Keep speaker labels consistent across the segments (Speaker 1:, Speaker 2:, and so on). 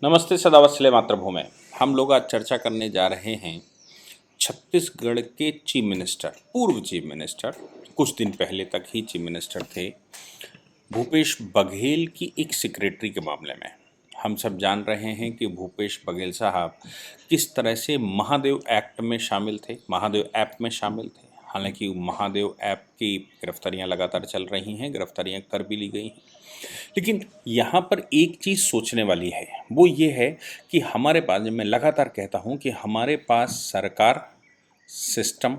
Speaker 1: नमस्ते सदावत्सले मातृभूमि। हम लोग आज चर्चा करने जा रहे हैं छत्तीसगढ़ के चीफ मिनिस्टर, पूर्व चीफ मिनिस्टर, कुछ दिन पहले तक ही चीफ मिनिस्टर थे, भूपेश बघेल की एक सेक्रेटरी के मामले में। हम सब जान रहे हैं कि भूपेश बघेल साहब किस तरह से महादेव एक्ट में शामिल थे, महादेव ऐप में शामिल थे। हालांकि महादेव ऐप की गिरफ्तारियां लगातार चल रही हैं, गिरफ्तारियां कर भी ली गई हैं, लेकिन यहाँ पर एक चीज़ सोचने वाली है, वो ये है कि हमारे पास, जब मैं लगातार कहता हूँ कि हमारे पास सरकार, सिस्टम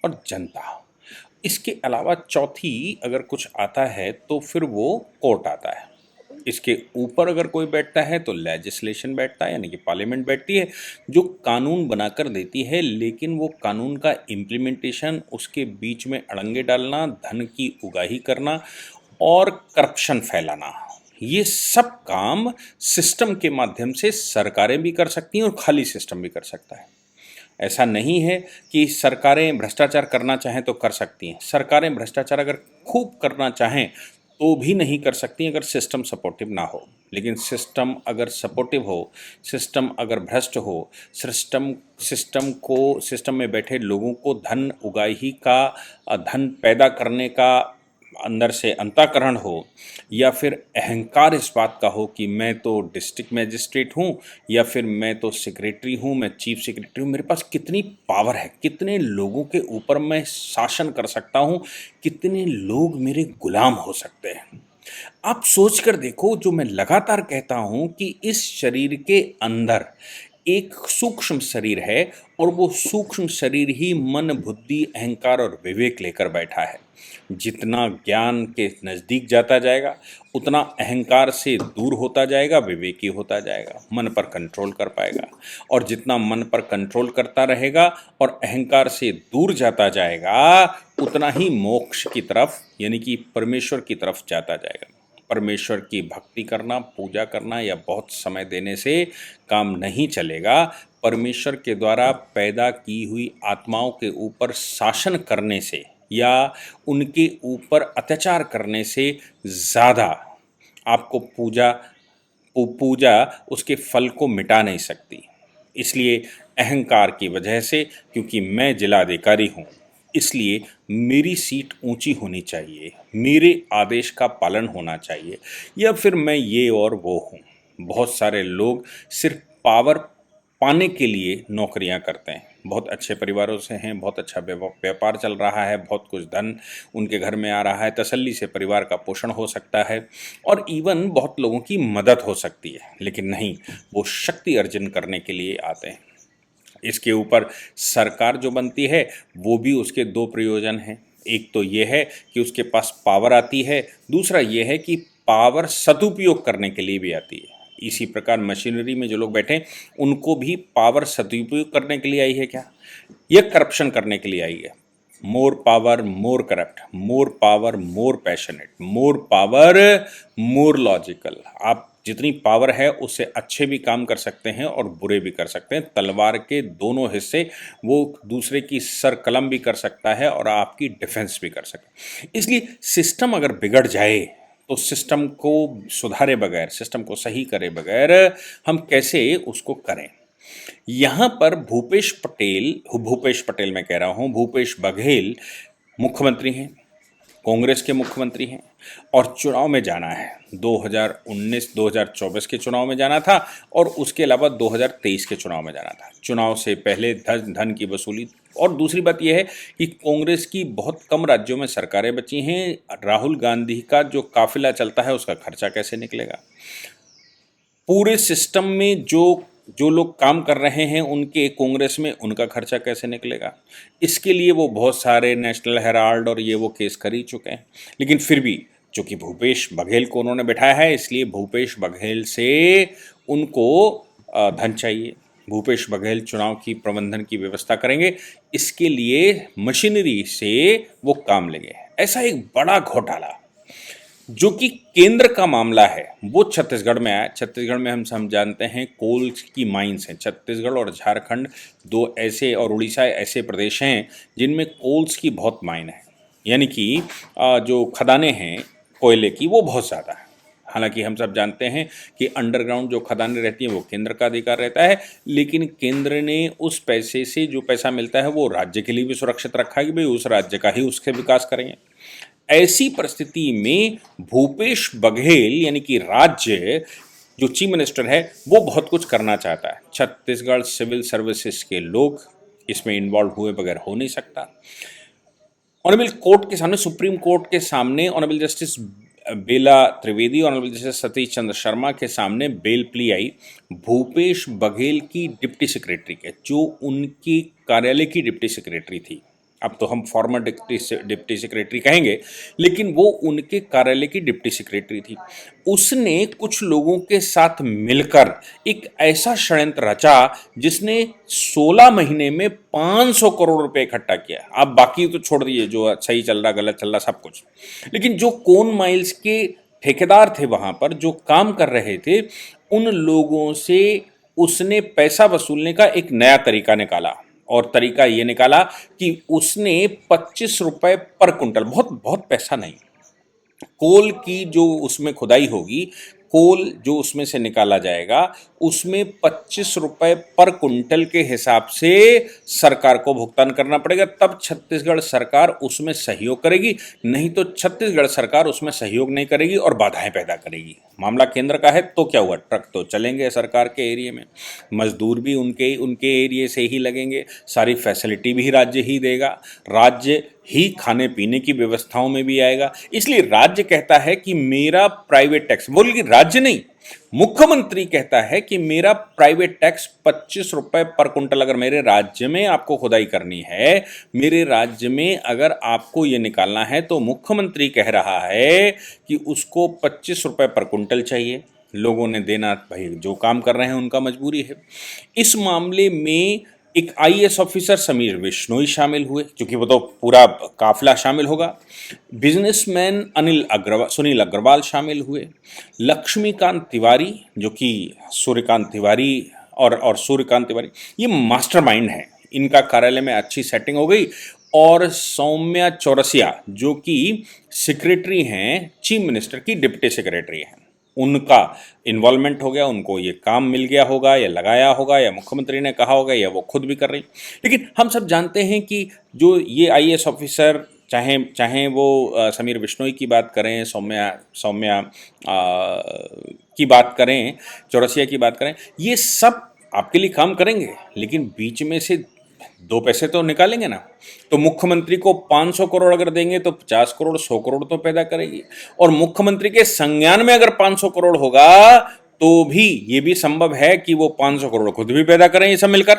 Speaker 1: और जनता, इसके अलावा चौथी अगर कुछ आता है तो फिर वो कोर्ट आता है। इसके ऊपर अगर कोई बैठता है तो लेजिस्लेशन बैठता है, यानी कि पार्लियामेंट बैठती है जो कानून बनाकर देती है, लेकिन वो कानून का इम्प्लीमेंटेशन, उसके बीच में अड़ंगे डालना, धन की उगाही करना और करप्शन फैलाना, ये सब काम सिस्टम के माध्यम से सरकारें भी कर सकती हैं और खाली सिस्टम भी कर सकता है। ऐसा नहीं है कि सरकारें भ्रष्टाचार करना चाहें तो कर सकती हैं। सरकारें भ्रष्टाचार अगर खूब करना चाहें तो भी नहीं कर सकती अगर सिस्टम सपोर्टिव ना हो। लेकिन सिस्टम अगर सपोर्टिव हो, सिस्टम अगर भ्रष्ट हो, सिस्टम में बैठे लोगों को धन उगाही का, धन पैदा करने का अंदर से अंतःकरण हो, या फिर अहंकार इस बात का हो कि मैं तो डिस्ट्रिक्ट मजिस्ट्रेट हूँ, या फिर मैं तो सेक्रेटरी हूँ, मैं चीफ सेक्रेटरी हूँ, मेरे पास कितनी पावर है, कितने लोगों के ऊपर मैं शासन कर सकता हूँ, कितने लोग मेरे गुलाम हो सकते हैं। आप सोच कर देखो, जो मैं लगातार कहता हूँ कि इस शरीर के अंदर एक सूक्ष्म शरीर है और वो सूक्ष्म शरीर ही मन, बुद्धि, अहंकार और विवेक लेकर बैठा है। जितना ज्ञान के नज़दीक जाता जाएगा उतना अहंकार से दूर होता जाएगा, विवेकी होता जाएगा, मन पर कंट्रोल कर पाएगा। और जितना मन पर कंट्रोल करता रहेगा और अहंकार से दूर जाता जाएगा, उतना ही मोक्ष की तरफ, यानी कि परमेश्वर की तरफ जाता जाएगा। परमेश्वर की भक्ति करना, पूजा करना या बहुत समय देने से काम नहीं चलेगा। परमेश्वर के द्वारा पैदा की हुई आत्माओं के ऊपर शासन करने से या उनके ऊपर अत्याचार करने से ज़्यादा आपको पूजा उसके फल को मिटा नहीं सकती। इसलिए अहंकार की वजह से, क्योंकि मैं जिलाधिकारी हूँ, इसलिए मेरी सीट ऊंची होनी चाहिए, मेरे आदेश का पालन होना चाहिए, या फिर मैं ये और वो हूँ। बहुत सारे लोग सिर्फ पावर पाने के लिए नौकरियां करते हैं। बहुत अच्छे परिवारों से हैं, बहुत अच्छा व्यापार चल रहा है, बहुत कुछ धन उनके घर में आ रहा है, तसल्ली से परिवार का पोषण हो सकता है और इवन बहुत लोगों की मदद हो सकती है। लेकिन नहीं, वो शक्ति अर्जन करने के लिए आते हैं। इसके ऊपर सरकार जो बनती है वो भी उसके दो प्रयोजन हैं। एक तो ये है कि उसके पास पावर आती है, दूसरा ये है कि पावर सदुपयोग करने के लिए भी आती है। इसी प्रकार मशीनरी में जो लोग बैठे उनको भी पावर सदुपयोग करने के लिए आई है क्या? यह करप्शन करने के लिए आई है। More power more corrupt, more power more passionate, more power more logical. आप जितनी पावर है उससे अच्छे भी काम कर सकते हैं और बुरे भी कर सकते हैं। तलवार के दोनों हिस्से, वो दूसरे की सर कलम भी कर सकता है और आपकी डिफेंस भी कर सकता है। इसलिए सिस्टम अगर बिगड़ जाए तो सिस्टम को सुधारे बगैर, सिस्टम को सही करे बगैर हम कैसे उसको करें। यहाँ पर भूपेश पटेल मैं कह रहा हूँ, भूपेश बघेल मुख्यमंत्री हैं, कांग्रेस के मुख्यमंत्री हैं और चुनाव में जाना है। 2019-2024 के चुनाव में जाना था और उसके अलावा 2023 के चुनाव में जाना था। चुनाव से पहले धन की वसूली। और दूसरी बात यह है कि कांग्रेस की बहुत कम राज्यों में सरकारें बची हैं। राहुल गांधी का जो काफिला चलता है उसका खर्चा कैसे निकलेगा? पूरे सिस्टम में जो लोग काम कर रहे हैं उनके कांग्रेस में, उनका खर्चा कैसे निकलेगा? इसके लिए वो बहुत सारे नेशनल हेराल्ड और ये वो केस कर ही चुके हैं। लेकिन फिर भी चूंकि भूपेश बघेल को उन्होंने बैठाया है, इसलिए भूपेश बघेल से उनको धन चाहिए। भूपेश बघेल चुनाव की प्रबंधन की व्यवस्था करेंगे, इसके लिए मशीनरी से वो काम लेंगे। ऐसा एक बड़ा घोटाला जो कि केंद्र का मामला है वो छत्तीसगढ़ में आया। छत्तीसगढ़ में हम जानते हैं कोल की माइंस हैं। छत्तीसगढ़ और झारखंड दो ऐसे, और उड़ीसा ऐसे प्रदेश हैं जिनमें कोल्स की बहुत माइन है, यानी कि जो खदानें हैं कोयले की वो बहुत ज़्यादा है। हालांकि हम सब जानते हैं कि अंडरग्राउंड जो खदानें रहती हैं वो केंद्र का अधिकार रहता है, लेकिन केंद्र ने उस पैसे से जो पैसा मिलता है वो राज्य के लिए भी सुरक्षित रखा है कि भाई उस राज्य का ही उसके विकास करेंगे। ऐसी परिस्थिति में भूपेश बघेल यानी कि राज्य जो चीफ मिनिस्टर है वो बहुत कुछ करना चाहता है। छत्तीसगढ़ सिविल सर्विसेज के लोग इसमें इन्वॉल्व हुए बगैर हो नहीं सकता। ऑनरेबल कोर्ट के सामने, सुप्रीम कोर्ट के सामने ऑनरेबल जस्टिस बेला त्रिवेदी, ऑनरेबल जस्टिस सतीश चंद्र शर्मा के सामने बेल प्ली आई भूपेश बघेल की डिप्टी सेक्रेटरी के, जो उनकी कार्यालय की डिप्टी सेक्रेटरी थी। अब तो हम फॉर्मर डिप्टी सेक्रेटरी कहेंगे, लेकिन वो उनके कार्यालय की डिप्टी सेक्रेटरी थी। उसने कुछ लोगों के साथ मिलकर एक ऐसा षड्यंत्र रचा जिसने 16 महीने में 500 करोड़ रुपए इकट्ठा किया। आप बाकी तो छोड़ दिए, जो सही चल रहा गलत चल रहा सब कुछ, लेकिन जो कोन माइल्स के ठेकेदार थे वहां पर जो काम कर रहे थे, उन लोगों से उसने पैसा वसूलने का एक नया तरीका निकाला। और तरीका ये निकाला कि उसने 25 रुपए पर कुंटल, बहुत बहुत पैसा नहीं, कोल की जो उसमें खुदाई होगी, कोल जो उसमें से निकाला जाएगा, उसमें 25 रुपए पर कुंटल के हिसाब से सरकार को भुगतान करना पड़ेगा। तब छत्तीसगढ़ सरकार उसमें सहयोग करेगी, नहीं तो छत्तीसगढ़ सरकार उसमें सहयोग नहीं करेगी और बाधाएं पैदा करेगी। मामला केंद्र का है तो क्या हुआ, ट्रक तो चलेंगे सरकार के एरिया में, मजदूर भी उनके उनके एरिया से ही लगेंगे, सारी फैसिलिटी भी राज्य ही देगा, राज्य ही खाने पीने की व्यवस्थाओं में भी आएगा। इसलिए राज्य कहता है कि मेरा प्राइवेट टैक्स, बोलिए राज्य नहीं, मुख्यमंत्री कहता है कि मेरा प्राइवेट टैक्स 25 रुपए पर कुंटल, अगर मेरे राज्य में आपको खुदाई करनी है, मेरे राज्य में अगर आपको ये निकालना है, तो मुख्यमंत्री कह रहा है कि उसको 25 रुपए पर कुंटल चाहिए। लोगों ने देना, भाई जो काम कर रहे हैं उनका मजबूरी है। इस मामले में एक आईएएस ऑफिसर समीर विश्नोई शामिल हुए, क्योंकि वो तो पूरा काफिला शामिल होगा। बिजनेसमैन सुनील अग्रवाल शामिल हुए। लक्ष्मीकांत तिवारी, जो कि सूर्यकांत तिवारी और सूर्यकांत तिवारी ये मास्टरमाइंड हैं, इनका कार्यालय में अच्छी सेटिंग हो गई। और सौम्या चौरसिया, जो कि सेक्रेटरी हैं, चीफ मिनिस्टर की डिप्टी सेक्रेटरी हैं, उनका इन्वॉल्वमेंट हो गया, उनको ये काम मिल गया होगा या लगाया होगा या मुख्यमंत्री ने कहा होगा या वो खुद भी कर रही। लेकिन हम सब जानते हैं कि जो ये आईएएस ऑफिसर, चाहे वो समीर विश्नोई की बात करें, सौम्या की बात करें, चौरसिया की बात करें, ये सब आपके लिए काम करेंगे, लेकिन बीच में से दो पैसे तो निकालेंगे ना। तो मुख्यमंत्री को 500 करोड़ अगर देंगे तो 50 करोड़ 100 करोड़ तो पैदा करेगी। और मुख्यमंत्री के संज्ञान में अगर 500 करोड़ होगा तो भी ये भी संभव है कि वो 500 करोड़ खुद भी पैदा करें ये सब मिलकर,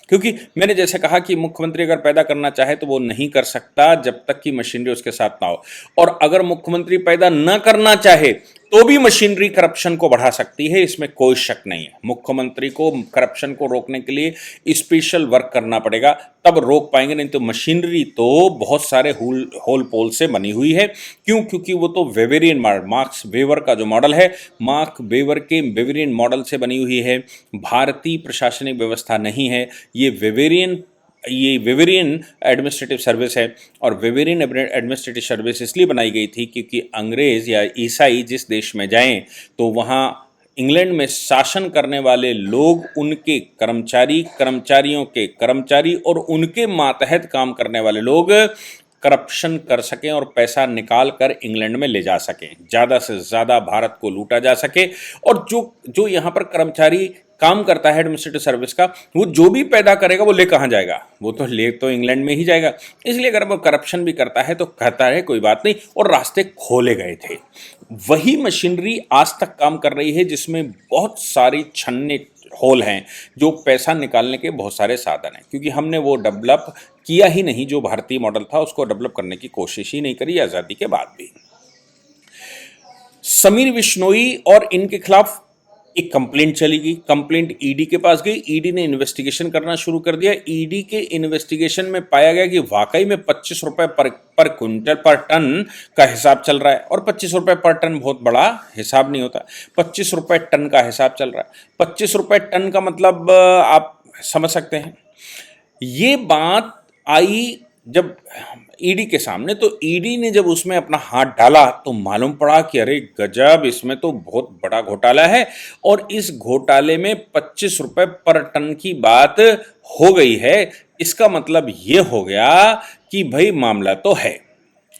Speaker 1: क्योंकि मैंने जैसे कहा कि मुख्यमंत्री अगर पैदा करना चाहे तो वो नहीं कर सकता जब तक कि मशीनरी उसके साथ ना हो। और अगर मुख्यमंत्री पैदा न करना चाहे तो भी मशीनरी करप्शन को बढ़ा सकती है, इसमें कोई शक नहीं है। मुख्यमंत्री को करप्शन को रोकने के लिए स्पेशल वर्क करना पड़ेगा, तब रोक पाएंगे, नहीं तो मशीनरी तो बहुत सारे होल पोल से बनी हुई है। क्यों? क्योंकि वो तो वेवेरियन मॉडल, मार्क्स वेवर का जो मॉडल है, मार्क वेवर के वेवेरियन मॉडल से बनी हुई है। भारतीय प्रशासनिक व्यवस्था नहीं है, ये वेवेरियन एडमिनिस्ट्रेटिव सर्विस है। और वेवेरियन एडमिनिस्ट्रेटिव सर्विस इसलिए बनाई गई थी क्योंकि अंग्रेज या ईसाई जिस देश में जाएं तो वहाँ इंग्लैंड में शासन करने वाले लोग, उनके कर्मचारियों के कर्मचारी और उनके मातहत काम करने वाले लोग करप्शन कर सकें और पैसा निकाल कर इंग्लैंड में ले जा सकें, ज़्यादा से ज़्यादा भारत को लूटा जा सके। और जो यहाँ पर कर्मचारी काम करता है एडमिनिस्ट्रेटिव सर्विस का, वो जो भी पैदा करेगा वो ले कहाँ जाएगा, वो तो ले तो इंग्लैंड में ही जाएगा। इसलिए अगर वो करप्शन भी करता है तो कहता है कोई बात नहीं, और रास्ते खोले गए थे। वही मशीनरी आज तक काम कर रही है जिसमें बहुत सारी छन्ने होल हैं, जो पैसा निकालने के बहुत सारे साधन हैं, क्योंकि हमने वो डेवलप किया ही नहीं, जो भारतीय मॉडल था उसको डेवलप करने की कोशिश ही नहीं करी आज़ादी के बाद भी। समीर विश्नोई और इनके खिलाफ एक कंप्लेंट चली गई, कंप्लेंट ईडी के पास गई, ईडी ने इन्वेस्टिगेशन करना शुरू कर दिया। ईडी के इन्वेस्टिगेशन में पाया गया कि वाकई में 25 रुपए पर क्विंटल पर टन का हिसाब चल रहा है। और 25 रुपए पर टन बहुत बड़ा हिसाब नहीं होता, 25 रुपए टन का हिसाब चल रहा है। 25 रुपए टन का मतलब आप समझ सकते हैं। ये बात आई जब ईडी के सामने, तो ईडी ने जब उसमें अपना हाथ डाला तो मालूम पड़ा कि अरे गजब, इसमें तो बहुत बड़ा घोटाला है। और इस घोटाले में 25 रुपए पर टन की बात हो गई है। इसका मतलब ये हो गया कि भाई मामला तो है।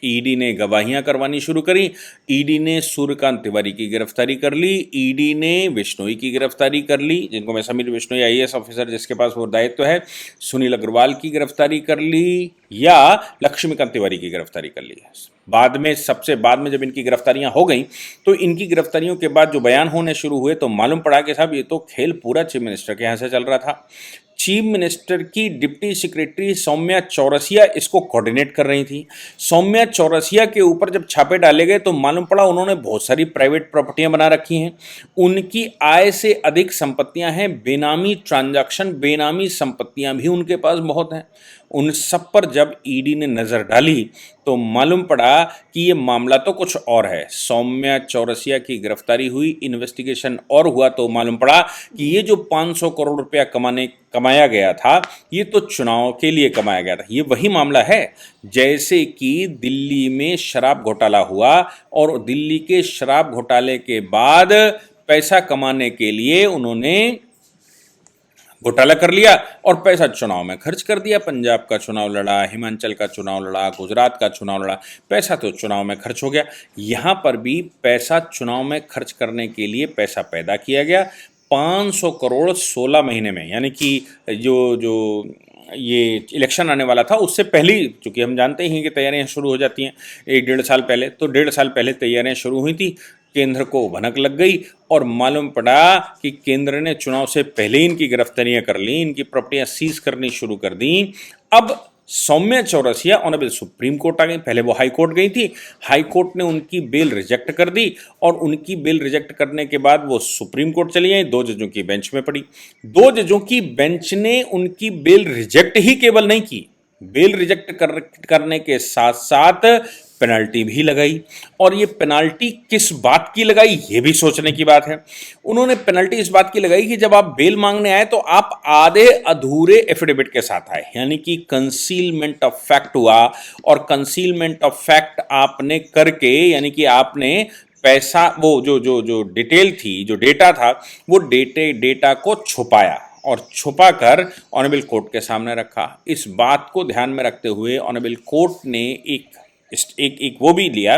Speaker 1: ईडी ने गवाहियां करवानी शुरू करी। ईडी ने सूर्यकांत तिवारी की गिरफ्तारी कर ली। ईडी ने बिश्नोई की गिरफ्तारी कर ली, जिनको मैं समीर बिश्नोई आईएएस ऑफिसर जिसके पास वो दायित्व है। सुनील अग्रवाल की गिरफ्तारी कर ली, या लक्ष्मीकांत तिवारी की गिरफ्तारी कर ली। बाद में, सबसे बाद में जब इनकी गिरफ्तारियां हो गई, तो इनकी गिरफ्तारियों के बाद जो बयान होने शुरू हुए तो मालूम पड़ा कि साहब ये तो खेल पूरा चीफ मिनिस्टर के यहाँ से चल रहा था। चीफ मिनिस्टर की डिप्टी सेक्रेटरी सौम्या चौरसिया इसको कोऑर्डिनेट कर रही थी। सौम्या चौरसिया के ऊपर जब छापे डाले गए तो मालूम पड़ा उन्होंने बहुत सारी प्राइवेट प्रॉपर्टियां बना रखी हैं। उनकी आय से अधिक संपत्तियां हैं, बेनामी ट्रांजैक्शन, बेनामी संपत्तियां भी उनके पास बहुत हैं। उन सब पर जब ईडी ने नज़र डाली तो मालूम पड़ा कि ये मामला तो कुछ और है। सौम्या चौरसिया की गिरफ्तारी हुई, इन्वेस्टिगेशन और हुआ तो मालूम पड़ा कि ये जो 500 करोड़ रुपया कमाया गया था, ये तो चुनाव के लिए कमाया गया था। ये वही मामला है जैसे कि दिल्ली में शराब घोटाला हुआ, और दिल्ली के शराब घोटाले के बाद पैसा कमाने के लिए उन्होंने घोटाला कर लिया और पैसा चुनाव में खर्च कर दिया। पंजाब का चुनाव लड़ा, हिमाचल का चुनाव लड़ा, गुजरात का चुनाव लड़ा, पैसा तो चुनाव में खर्च हो गया। यहाँ पर भी पैसा चुनाव में खर्च करने के लिए पैसा पैदा किया गया। 500 करोड़ 16 महीने में, यानी कि जो जो ये इलेक्शन आने वाला था उससे पहले, चूँकि हम जानते हैं कि तैयारियां शुरू हो जाती हैं 1-1.5 साल पहले, तो 1.5 साल पहले तैयारियां शुरू हुई थी। केंद्र को भनक लग गई और मालूम पड़ा कि केंद्र ने चुनाव से पहले इनकी गिरफ्तारियां कर ली, इनकी प्रॉपर्टियां सीज करनी शुरू कर दी। अब Saumya Chaurasia honourable Supreme Court आ गई। पहले वो हाई कोर्ट गई थी, हाई कोर्ट ने उनकी बेल रिजेक्ट कर दी, और उनकी बेल रिजेक्ट करने के बाद वो सुप्रीम कोर्ट चली आई, 2 जजों की बेंच में पड़ी। 2 जजों की बेंच ने उनकी बेल रिजेक्ट ही केवल नहीं की, बेल रिजेक्ट करने के साथ साथ पेनल्टी भी लगाई। और ये पेनल्टी किस बात की लगाई, ये भी सोचने की बात है। उन्होंने पेनल्टी इस बात की लगाई कि जब आप बेल मांगने आए तो आप आधे अधूरे एफिडेविट के साथ आए, यानी कि कंसीलमेंट ऑफ फैक्ट हुआ। और कंसीलमेंट ऑफ फैक्ट आपने करके, यानी कि आपने पैसा, वो जो डिटेल थी, जो डेटा था, वो डेटा को छुपाया और छुपा कर ऑनरेबल कोर्ट के सामने रखा। इस बात को ध्यान में रखते हुए ऑनरेबल कोर्ट ने एक वो भी लिया,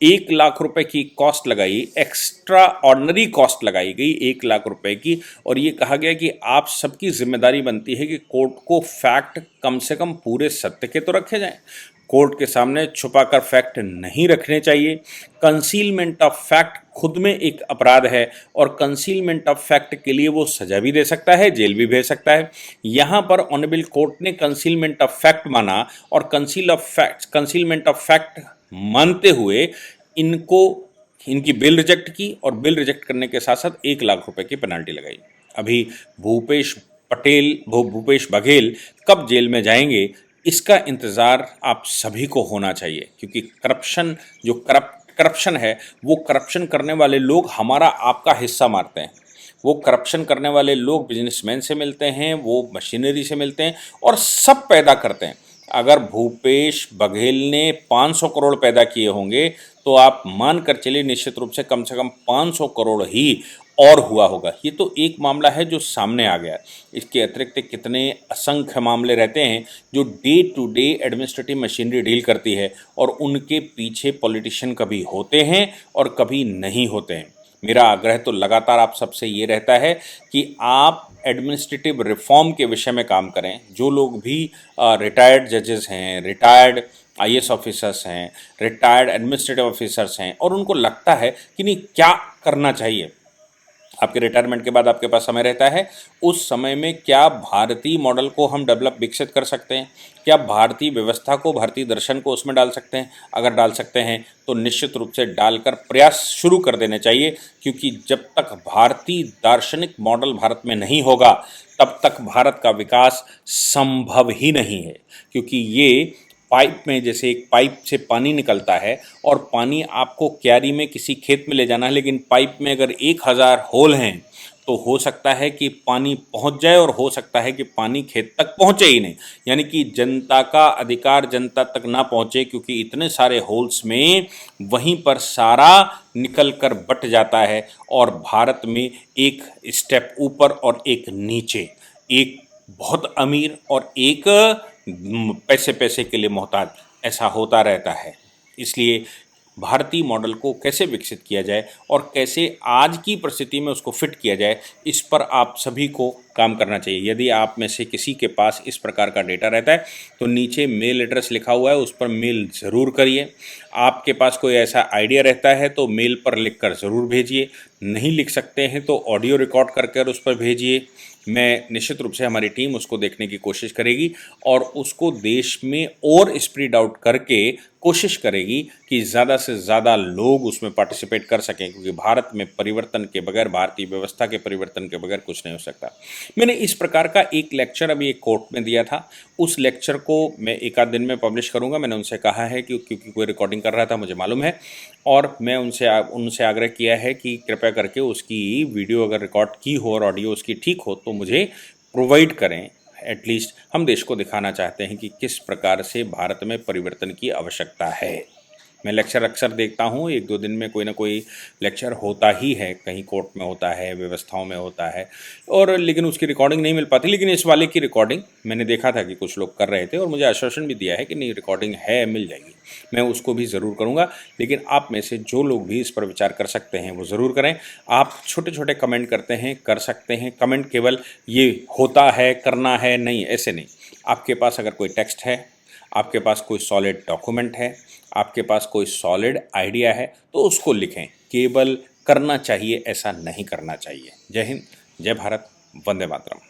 Speaker 1: 1 लाख रुपए की कॉस्ट लगाई, एक्स्ट्रा ऑर्डनरी कॉस्ट लगाई गई 1 लाख रुपए की। और ये कहा गया कि आप सबकी जिम्मेदारी बनती है कि कोर्ट को फैक्ट कम से कम पूरे सत्य के तो रखे जाएं, कोर्ट के सामने छुपाकर फैक्ट नहीं रखने चाहिए। कंसीलमेंट ऑफ फैक्ट खुद में एक अपराध है, और कंसीलमेंट ऑफ फैक्ट के लिए वो सजा भी दे सकता है, जेल भी भेज सकता है। यहाँ पर ऑनरेबल कोर्ट ने कंसीलमेंट ऑफ फैक्ट माना, और कंसीलमेंट ऑफ फैक्ट मानते हुए इनकी बिल रिजेक्ट की, और बिल रिजेक्ट करने के साथ साथ 1 लाख रुपए की पेनल्टी लगाई। अभी भूपेश बघेल कब जेल में जाएंगे, इसका इंतज़ार आप सभी को होना चाहिए, क्योंकि करप्शन है, वो करप्शन करने वाले लोग हमारा आपका हिस्सा मारते हैं। वो करप्शन करने वाले लोग बिजनेसमैन से मिलते हैं, वो मशीनरी से मिलते हैं, और सब पैदा करते हैं। अगर भूपेश बघेल ने 500 करोड़ पैदा किए होंगे तो आप मान कर चलिए निश्चित रूप से कम 500 करोड़ ही और हुआ होगा। ये तो एक मामला है जो सामने आ गया। इसके अतिरिक्त कितने असंख्य मामले रहते हैं जो day to day administrative machinery deal करती है, और उनके पीछे पॉलिटिशियन कभी होते हैं और कभी नहीं होते हैं। मेरा आग्रह तो लगातार आप सबसे ये रहता है कि आप एडमिनिस्ट्रेटिव रिफॉर्म के विषय में काम करें। जो लोग भी रिटायर्ड जजेस हैं, रिटायर्ड आईएएस ऑफिसर्स हैं, रिटायर्ड एडमिनिस्ट्रेटिव ऑफिसर्स हैं, और उनको लगता है कि नहीं क्या करना चाहिए, आपके रिटायरमेंट के बाद आपके पास समय रहता है, उस समय में क्या भारतीय मॉडल को हम विकसित कर सकते हैं, क्या भारतीय व्यवस्था को, भारतीय दर्शन को उसमें डाल सकते हैं। अगर डाल सकते हैं तो निश्चित रूप से डालकर प्रयास शुरू कर देने चाहिए, क्योंकि जब तक भारतीय दार्शनिक मॉडल भारत में नहीं होगा तब तक भारत का विकास संभव ही नहीं है। क्योंकि ये पाइप में, जैसे एक पाइप से पानी निकलता है और पानी आपको क्यारी में किसी खेत में ले जाना है, लेकिन पाइप में अगर 1000 होल हैं तो हो सकता है कि पानी पहुंच जाए और हो सकता है कि पानी खेत तक पहुंचे ही नहीं, यानी कि जनता का अधिकार जनता तक ना पहुंचे, क्योंकि इतने सारे होल्स में वहीं पर सारा निकल कर बट जाता है। और भारत में एक स्टेप ऊपर और एक नीचे, एक बहुत अमीर और एक पैसे पैसे के लिए मोहताज, ऐसा होता रहता है। इसलिए भारतीय मॉडल को कैसे विकसित किया जाए और कैसे आज की परिस्थिति में उसको फिट किया जाए, इस पर आप सभी को काम करना चाहिए। यदि आप में से किसी के पास इस प्रकार का डेटा रहता है तो नीचे मेल एड्रेस लिखा हुआ है, उस पर मेल ज़रूर करिए। आपके पास कोई ऐसा आइडिया रहता है तो मेल पर लिखकर ज़रूर भेजिए। नहीं लिख सकते हैं तो ऑडियो रिकॉर्ड कर उस पर भेजिए। मैं निश्चित रूप से, हमारी टीम उसको देखने की कोशिश करेगी और उसको देश में और स्प्रेड आउट करके कोशिश करेगी कि ज़्यादा से ज़्यादा लोग उसमें पार्टिसिपेट कर सकें, क्योंकि भारत में परिवर्तन के बगैर, भारतीय व्यवस्था के परिवर्तन के बगैर कुछ नहीं हो सकता। मैंने इस प्रकार का एक लेक्चर अभी एक कोर्ट में दिया था, उस लेक्चर को मैं एक आध दिन में पब्लिश करूंगा। मैंने उनसे कहा है कि क्योंकि कोई रिकॉर्डिंग कर रहा था, मुझे मालूम है, और मैं उनसे आग्रह किया है कि कृपया करके उसकी वीडियो अगर रिकॉर्ड की हो और ऑडियो उसकी ठीक हो तो मुझे प्रोवाइड करें। एटलीस्ट हम देश को दिखाना चाहते हैं कि किस प्रकार से भारत में परिवर्तन की आवश्यकता है। मैं लेक्चर अक्सर देखता हूँ, 1-2 दिन में कोई ना कोई लेक्चर होता ही है, कहीं कोर्ट में होता है, व्यवस्थाओं में होता है, और लेकिन उसकी रिकॉर्डिंग नहीं मिल पाती। लेकिन इस वाले की रिकॉर्डिंग मैंने देखा था कि कुछ लोग कर रहे थे और मुझे आश्वासन भी दिया है कि नहीं, रिकॉर्डिंग है, मिल जाएगी। मैं उसको भी ज़रूर करूँगा। लेकिन आप में से जो लोग भी इस पर विचार कर सकते हैं वो ज़रूर करें। आप छोटे छोटे कमेंट करते हैं, कर सकते हैं। कमेंट केवल ये होता है, करना है, नहीं, ऐसे नहीं। आपके पास अगर कोई टेक्स्ट है, आपके पास कोई सॉलिड डॉक्यूमेंट है, आपके पास कोई सॉलिड आइडिया है, तो उसको लिखें। केवल करना चाहिए ऐसा नहीं करना चाहिए। जय हिंद, जय भारत, वंदे मातरम।